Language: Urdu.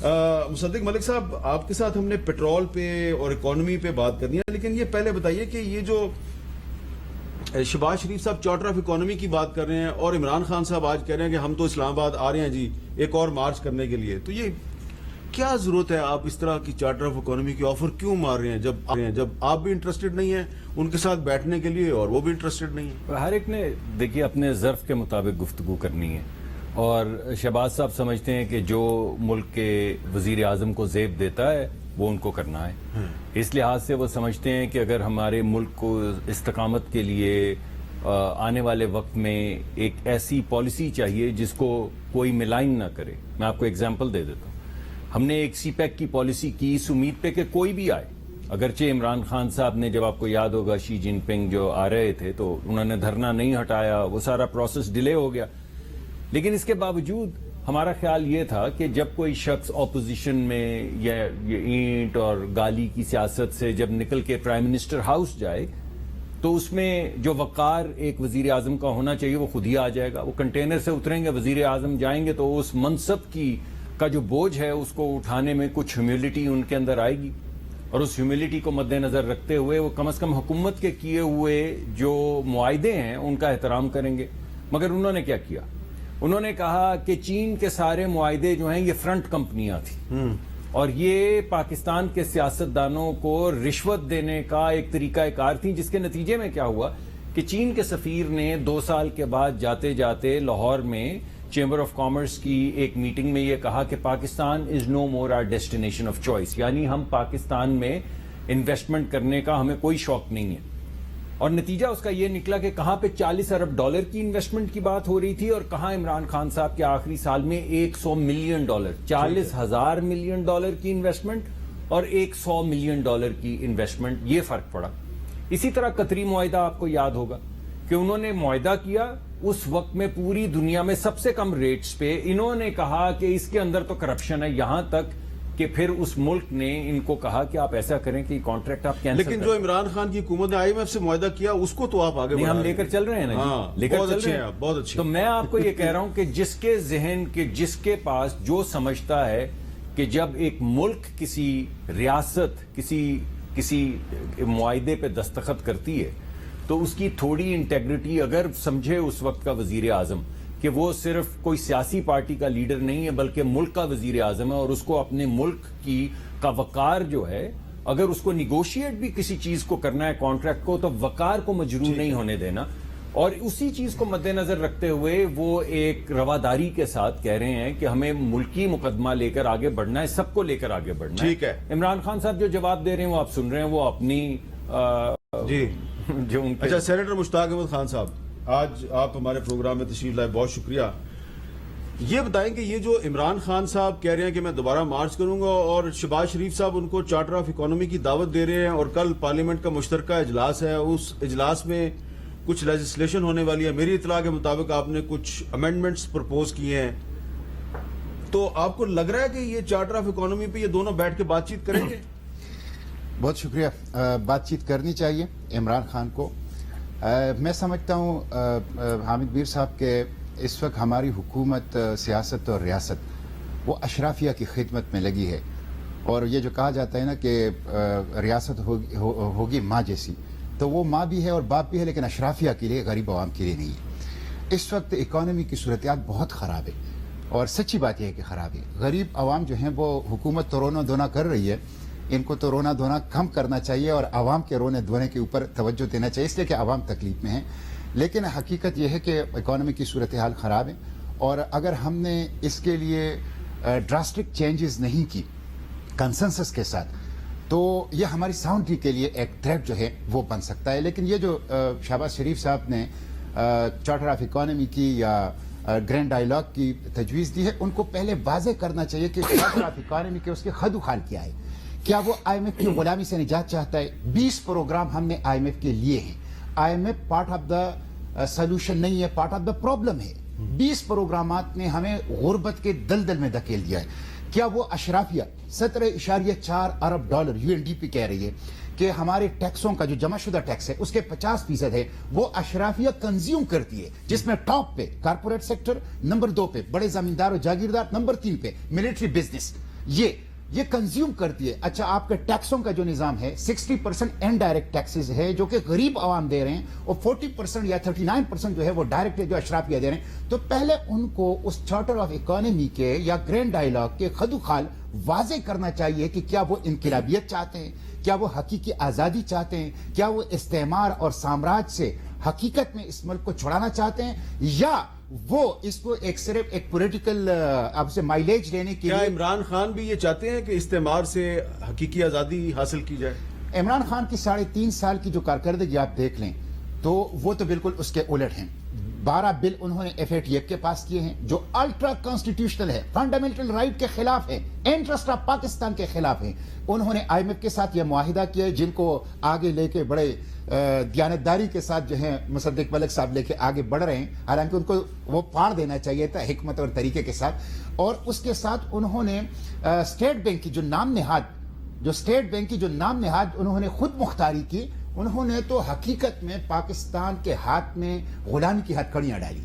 مصدق ملک صاحب، آپ کے ساتھ ہم نے پیٹرول پہ اور اکانومی پہ بات کرنی ہے، لیکن یہ پہلے بتائیے کہ یہ جو شہباز شریف صاحب چارٹر آف اکانومی کی بات کر رہے ہیں اور عمران خان صاحب آج کہہ رہے ہیں کہ ہم تو اسلام آباد آ رہے ہیں جی ایک اور مارچ کرنے کے لیے، تو یہ کیا ضرورت ہے؟ آپ اس طرح کی چارٹر آف اکانومی کی آفر کیوں مار رہے ہیں جب آپ بھی انٹرسٹڈ نہیں ہیں ان کے ساتھ بیٹھنے کے لیے اور وہ بھی انٹرسٹڈ نہیں ہیں؟ ہر ایک نے دیکھیے اپنے ظرف کے مطابق گفتگو کرنی ہے، اور شہباز صاحب سمجھتے ہیں کہ جو ملک کے وزیر اعظم کو زیب دیتا ہے وہ ان کو کرنا ہے، اس لحاظ سے وہ سمجھتے ہیں کہ اگر ہمارے ملک کو استقامت کے لیے آنے والے وقت میں ایک ایسی پالیسی چاہیے جس کو کوئی ملائن نہ کرے۔ میں آپ کو ایگزامپل دے دیتا ہوں، ہم نے ایک سی پیک کی پالیسی کی اس امید پہ کہ کوئی بھی آئے، اگرچہ عمران خان صاحب نے، جب آپ کو یاد ہوگا شی جن پنگ جو آ رہے تھے تو انہوں نے دھرنا نہیں ہٹایا، وہ سارا پروسیس ڈیلے ہو گیا، لیکن اس کے باوجود ہمارا خیال یہ تھا کہ جب کوئی شخص اپوزیشن میں یا اینٹ اور گالی کی سیاست سے جب نکل کے پرائم منسٹر ہاؤس جائے تو اس میں جو وقار ایک وزیر اعظم کا ہونا چاہیے وہ خود ہی آ جائے گا۔ وہ کنٹینر سے اتریں گے، وزیر اعظم جائیں گے تو اس منصب کا جو بوجھ ہے اس کو اٹھانے میں کچھ ہیوملٹی ان کے اندر آئے گی، اور اس ہیوملٹی کو مد نظر رکھتے ہوئے وہ کم از کم حکومت کے کیے ہوئے جو معاہدے ہیں ان کا احترام کریں گے۔ مگر انہوں نے کیا کیا؟ انہوں نے کہا کہ چین کے سارے معاہدے جو ہیں یہ فرنٹ کمپنیاں تھیں، اور یہ پاکستان کے سیاستدانوں کو رشوت دینے کا ایک طریقہ کار تھی، جس کے نتیجے میں کیا ہوا کہ چین کے سفیر نے 2 سال کے بعد جاتے جاتے لاہور میں چیمبر آف کامرس کی ایک میٹنگ میں یہ کہا کہ پاکستان از نو مور آر ڈیسٹینیشن آف چوائس، یعنی ہم پاکستان میں انویسٹمنٹ کرنے کا ہمیں کوئی شوق نہیں ہے۔ اور نتیجہ اس کا یہ نکلا کہ کہاں پہ $40 ارب کی انویسٹمنٹ کی بات ہو رہی تھی، اور کہاں عمران خان صاحب کے آخری سال میں $100 ملین، $40,000 ملین کی انویسٹمنٹ اور $100 ملین کی انویسٹمنٹ، یہ فرق پڑا۔ اسی طرح قطری معاہدہ آپ کو یاد ہوگا کہ انہوں نے معاہدہ کیا اس وقت میں پوری دنیا میں سب سے کم ریٹس پہ، انہوں نے کہا کہ اس کے اندر تو کرپشن ہے، یہاں تک کہ پھر اس ملک نے ان کو کہا کہ آپ ایسا کریں کہ کانٹریکٹ آپ کینسل کریں۔ لیکن جو عمران خان کی حکومت نے IMF سے معاہدہ کیا اس کو تو آپ آگے بڑھا رہے ہیں۔ ہم لے کر چل رہے ہیں نا، لے کر چل رہے ہیں، بہت اچھے۔ تو میں آپ کو یہ کہہ رہا ہوں کہ جس کے ذہن کے جس کے پاس جو سمجھتا ہے کہ جب ایک ملک کسی ریاست کسی معاہدے پہ دستخط کرتی ہے تو اس کی تھوڑی انٹیگریٹی اگر سمجھے اس وقت کا وزیر اعظم کہ وہ صرف کوئی سیاسی پارٹی کا لیڈر نہیں ہے بلکہ ملک کا وزیر اعظم ہے، اور اس کو اپنے ملک کا وقار جو ہے، اگر اس کو نیگوشیٹ بھی کسی چیز کو کرنا ہے کانٹریکٹ کو، تو وقار کو مجروح نہیں ہونے دینا، اور اسی چیز کو مد نظر رکھتے ہوئے وہ ایک رواداری کے ساتھ کہہ رہے ہیں کہ ہمیں ملکی مقدمہ لے کر آگے بڑھنا ہے، سب کو لے کر آگے بڑھنا ہے۔ ٹھیک ہے، عمران خان صاحب جو جواب دے رہے ہیں وہ آپ سن رہے ہیں، وہ اپنی جی جو ان اچھا، سینیٹر مشتاق احمد خان صاحب، آج آپ ہمارے پروگرام میں تشریف لائے، بہت شکریہ۔ یہ بتائیں کہ یہ جو عمران خان صاحب کہہ رہے ہیں کہ میں دوبارہ مارچ کروں گا، اور شہباز شریف صاحب ان کو چارٹر آف اکانومی کی دعوت دے رہے ہیں، اور کل پارلیمنٹ کا مشترکہ اجلاس ہے، اس اجلاس میں کچھ لیجسلیشن ہونے والی ہے، میری اطلاع کے مطابق آپ نے کچھ امینڈمنٹس پرپوز کیے ہیں، تو آپ کو لگ رہا ہے کہ یہ چارٹر آف اکانومی پہ یہ دونوں بیٹھ کے بات چیت کریں گے؟ بہت شکریہ۔ بات چیت کرنی چاہیے عمران خان کو۔ میں سمجھتا ہوں حامد میر صاحب کہ اس وقت ہماری حکومت، سیاست اور ریاست وہ اشرافیہ کی خدمت میں لگی ہے، اور یہ جو کہا جاتا ہے نا کہ ریاست ہوگی ماں جیسی، تو وہ ماں بھی ہے اور باپ بھی ہے، لیکن اشرافیہ کے لیے، غریب عوام کے لیے نہیں ہے۔ اس وقت اکانومی کی صورتحال بہت خراب ہے، اور سچی بات یہ ہے کہ خراب ہے۔ غریب عوام جو ہیں وہ حکومت تو رونا دھونا کر رہی ہے، ان کو تو رونا دھونا کم کرنا چاہیے اور عوام کے رونے دھونے کے اوپر توجہ دینا چاہیے، اس لیے کہ عوام تکلیف میں ہیں۔ لیکن حقیقت یہ ہے کہ اکانومی کی صورتحال خراب ہے، اور اگر ہم نے اس کے لیے ڈراسٹک چینجز نہیں کی کنسنسس کے ساتھ، تو یہ ہماری ساؤنڈری کے لیے ایک تھریٹ جو ہے وہ بن سکتا ہے۔ لیکن یہ جو شہباز شریف صاحب نے چارٹر آف اکانومی کی یا گرینڈ ڈائیلاگ کی تجویز دی ہے، ان کو پہلے واضح کرنا چاہیے کہ چارٹر آف اکانومی کے اس کے خد و خال کیا ہے۔ کیا وہ IMF کی غلامی سے نجات چاہتا ہے؟ 20 پروگرام ہم نے IMF کے لیے ہیں۔ IMF part of the solution نہیں ہے، پارٹ آف دا پرابلم ہے۔ 20 پروگرامات نے ہمیں غربت کے دلدل میں دھکیل دیا ہے۔ کیا وہ اشرافیہ $17.4 ارب UNDP کہہ رہی ہے کہ ہمارے ٹیکسوں کا جو جمع شدہ ٹیکس ہے اس کے 50% ہے وہ اشرافیہ کنزیوم کرتی ہے، جس میں ٹاپ پہ کارپوریٹ سیکٹر، نمبر 2 پہ بڑے زمیندار اور جاگیردار، نمبر 3 پہ ملٹری بزنس۔ یہ کنزیوم کرتی ہے. اچھا آپ کے ٹیکسوں کا جو نظام ہے 60% انڈائریکٹ ٹیکسز ہے جو کہ غریب عوام دے رہے ہیں اور 40% یا 39% جو ہے وہ ڈائریکٹ جو اشرافیہ دے رہے ہیں. تو پہلے ان کو اس چارٹر آف اکانومی کے یا گرینڈ ڈائیلاگ کے خدوخال واضح کرنا چاہیے کہ کیا وہ انقلابیت چاہتے ہیں, کیا وہ حقیقی آزادی چاہتے ہیں, کیا وہ استعمار اور سامراج سے حقیقت میں اس ملک کو چھڑانا چاہتے ہیں, یا وہ اس کو صرف ایک پولیٹیکل اب سے مائلیج لینے کے کیا لیے. عمران خان بھی یہ چاہتے ہیں کہ استعمار سے حقیقی آزادی حاصل کی جائے؟ عمران خان کی 3.5 سال کی جو کارکردگی آپ دیکھ لیں تو وہ تو بالکل اس کے الٹ ہیں. 12 بل انہوں نے FATF کے پاس کیے ہیں جو الٹرا کانسٹیٹیوشنل ہے, فنڈامنٹل رائٹ کے خلاف ہے, انٹرسٹ آف پاکستان کے خلاف ہے. انہوں نے IMF کے ساتھ یہ معاہدہ کیا ہے جن کو آگے لے کے بڑے دیانتداری کے ساتھ جو ہے مصدق ملک صاحب لے کے آگے بڑھ رہے ہیں, حالانکہ ان کو وہ پھاڑ دینا چاہیے تھا حکمت اور طریقے کے ساتھ. اور اس کے ساتھ انہوں نے اسٹیٹ بینک کی جو نام نہاد انہوں نے خود مختاری کی, انہوں نے تو حقیقت میں پاکستان کے ہاتھ میں غلامی کی ہتھکڑیاں ڈالی.